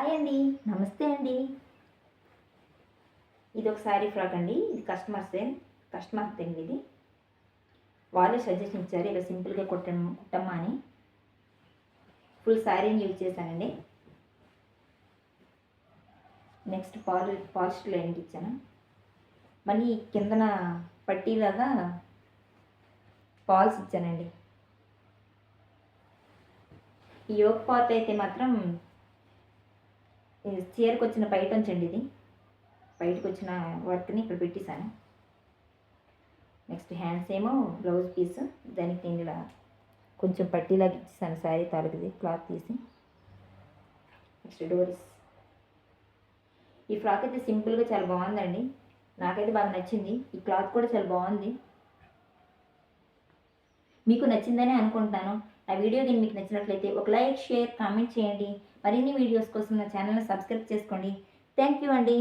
Hi అండి. నమస్తే అండి. ఇది ఒక శారీ ఫ్రాక్ అండి. ఇది కస్టమర్స్‌దే అండి ఇది. వాళ్ళే సజెషన్ ఇచ్చారు. ఇలా సింపుల్‌గా కుట్టమ్మా అని. ఫుల్ శారీని యూజ్ చేశానండి. నెక్స్ట్ పాలిస్టర్ లైనింగ్ ఇచ్చాను. మళ్ళీ కిందన పట్టీలాగా పాల్స్ ఇచ్చానండి. ఈ యోక్ పార్ట్ అయితే మాత్రం చీరకు వచ్చిన పైటంచండి ఇది. బయటకు వచ్చిన వర్క్ని ఇక్కడ పెట్టేశాను. నెక్స్ట్ హ్యాండ్స్ ఏమో బ్లౌజ్ పీస్, దానికి నేను ఇలా కొంచెం పట్టీలాగా ఇచ్చేసాను శారీ తాలూకుది క్లాత్ తీసి. నెక్స్ట్ డోరీస్. ఈ ఫ్రాక్ అయితే సింపుల్గా చాలా బాగుందండి. నాకైతే బాగా నచ్చింది. ఈ క్లాత్ కూడా చాలా బాగుంది. మీకు నచ్చిందనే అనుకుంటాను. నా వీడియో కానీ మీకు నచ్చినట్లయితే ఒక లైక్, షేర్, కామెంట్ చేయండి. మరిన్ని వీడియోస్ కోసం నా ఛానల్ని సబ్స్క్రైబ్ చేసుకోండి. థ్యాంక్ యూ అండి.